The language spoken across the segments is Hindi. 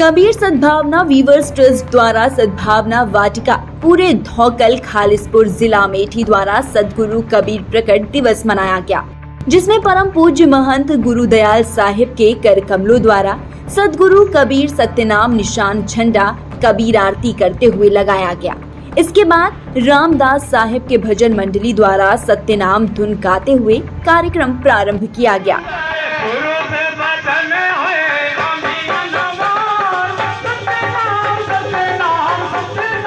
कबीर सद्भावना वीवर्स ट्रस्ट द्वारा सद्भावना वाटिका पूरे धौकल खालिसपुर जिला मेठी द्वारा सदगुरु कबीर प्रकट दिवस मनाया गया, जिसमें परम पूज्य महंत गुरुदयाल साहिब के कर कमलों द्वारा सदगुरु कबीर सत्यनाम निशान झंडा कबीर आरती करते हुए लगाया गया। इसके बाद रामदास साहिब के भजन मंडली द्वारा सत्यनाम धुन गाते हुए कार्यक्रम प्रारंभ किया गया।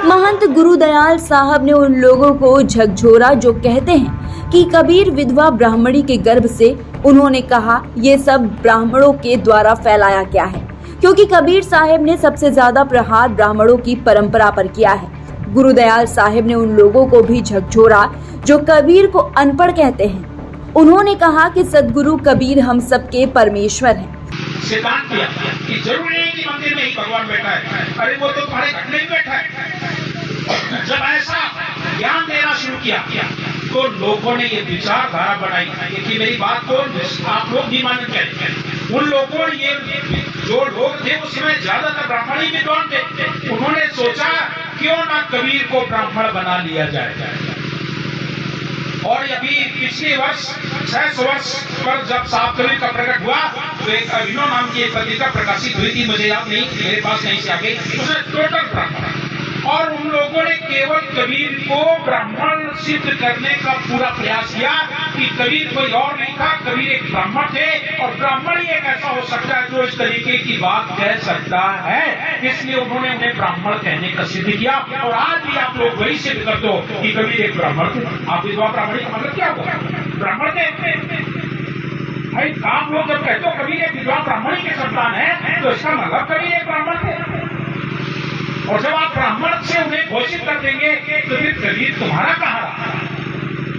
महंत गुरुदयाल साहब ने उन लोगों को झकझोरा जो कहते हैं कि कबीर विधवा ब्राह्मणी के गर्भ से, उन्होंने कहा ये सब ब्राह्मणों के द्वारा फैलाया गया है, क्योंकि कबीर साहिब ने सबसे ज्यादा प्रहार ब्राह्मणों की परंपरा पर किया है। गुरुदयाल साहिब ने उन लोगों को भी झकझोरा जो कबीर को अनपढ़ कहते हैं। उन्होंने कहा कि सदगुरु कबीर हम सबके परमेश्वर हैं। सिद्धांत किया कि जरूरी नहीं कि मंदिर में ही भगवान बैठा है, अरे वो तो तुम्हारे घर में ही बैठा है। जब ऐसा ज्ञान देना शुरू किया तो लोगों ने ये विचारधारा बनाई कि मेरी बात को आप लोग भी मान्य करें। उन लोगों ने ये जो लोग थे उसमें ज्यादातर ब्राह्मण ही विद्वान थे, उन्होंने सोचा क्यों ना कबीर को ब्राह्मण बना लिया जाए। और अभी पिछले वर्ष 600 वर्ष पर जब साहब कबीर का प्रकट हुआ तो एक अभिनव नाम की एक पत्रिका प्रकाशित हुई थी, मुझे याद नहीं, मेरे पास नहीं से आगे, उसमें टोटल ब्राह्मण और उन लोगों ने केवल कबीर को ब्राह्मण सिद्ध करने का पूरा प्रयास किया कि कबीर कोई और नहीं था, कबीर एक ब्राह्मण थे और ब्राह्मण ही एक ऐसा हो सकता है जो इस तरीके की बात कह सकता है। इसलिए उन्होंने उन्हें ब्राह्मण कहने का सिद्ध किया और आज भी आप लोग वही सिद्ध कर दो कि कबीर एक ब्राह्मण थे। आप विधवा ब्राह्मणी का मतलब क्या हुआ? ब्राह्मण थे भाई। आप लोग जब कहते हो कबीर एक विधवा ब्राह्मणी के संतान है तो इसका मतलब कबीर एक ब्राह्मण थे। और जब आप ब्राह्मण से उन्हें घोषित कर देंगे तो फिर कबीर तुम्हारा कहाँ रहा?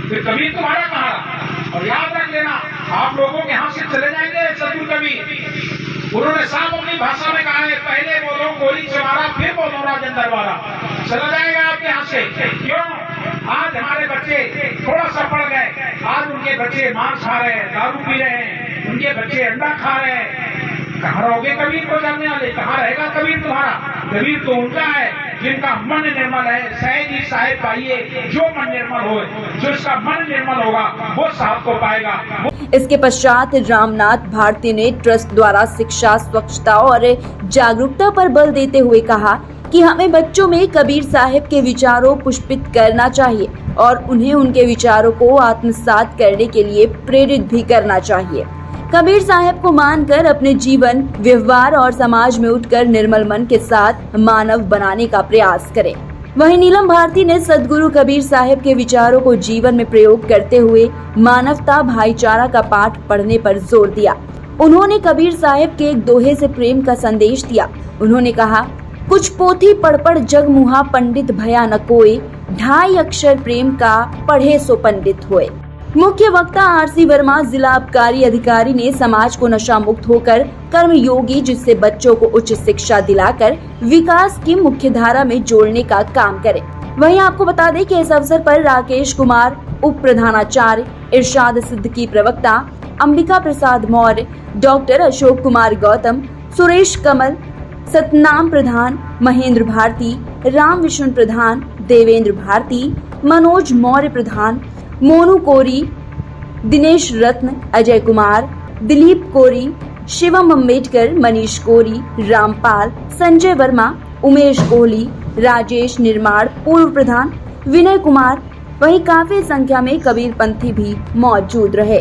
फिर कबीर तुम्हारा कहाँ रहा? और याद रख लेना, आप लोगों के यहाँ से चले जाएंगे सदगुरु कबीर। उन्होंने साफ अपनी भाषा में कहा है, पहले बोलो गोली चमारा, फिर बोलो राजन दरबारा। चला जाएगा आपके यहाँ से। क्यों? आज हमारे बच्चे थोड़ा सा पड़ गए, आज उनके बच्चे मांस खा रहे हैं, दारू पी रहे हैं, उनके बच्चे अंडा खा रहे हैं। कहाँ रहोगे कबीर को जानने वाले? कहाँ रहेगा कबीर तुम्हारा? कबीर तो उनका है जिनका मन निर्मल है। सहज ही साहेब पाइए जो मन निर्मल हो, जो इसका मन निर्मल होगा वो साहब को पाएगा। इसके पश्चात रामनाथ भारती ने ट्रस्ट द्वारा शिक्षा, स्वच्छता और जागरूकता पर बल देते हुए कहा कि हमें बच्चों में कबीर साहिब के विचारों पुष्पित करना चाहिए और उन्हें उनके विचारों को आत्मसात करने के लिए प्रेरित भी करना चाहिए। कबीर साहिब को मानकर अपने जीवन, व्यवहार और समाज में उठकर निर्मल मन के साथ मानव बनाने का प्रयास करें। वहीं नीलम भारती ने सदगुरु कबीर साहिब के विचारों को जीवन में प्रयोग करते हुए मानवता, भाईचारा का पाठ पढ़ने पर जोर दिया। उन्होंने कबीर साहिब के एक दोहे से प्रेम का संदेश दिया। उन्होंने कहा, कुछ पोथी पढ़ जग मुहा पंडित भया न कोय, 2.5 अक्षर प्रेम का पढ़े सो पंडित होए। मुख्य वक्ता आरसी वर्मा जिला आबकारी अधिकारी ने समाज को नशा मुक्त होकर कर्म योगी, जिससे बच्चों को उच्च शिक्षा दिलाकर विकास की मुख्य धारा में जोड़ने का काम करे। वहीं आपको बता दें कि इस अवसर पर राकेश कुमार उप प्रधानाचार्य, इरशाद सिद्दीकी प्रवक्ता, अंबिका प्रसाद मौर्य, डॉक्टर अशोक कुमार गौतम, सुरेश कमल, सतनाम प्रधान, महेंद्र भारती, राम विष्णु प्रधान, देवेंद्र भारती, मनोज मौर्य प्रधान, मोनू कोरी, दिनेश रत्न, अजय कुमार, दिलीप कोरी, शिवम अम्बेडकर, मनीष कोरी, रामपाल, संजय वर्मा, उमेश कोहली, राजेश निर्माण पूर्व प्रधान, विनय कुमार, वहीं काफी संख्या में कबीरपंथी भी मौजूद रहे।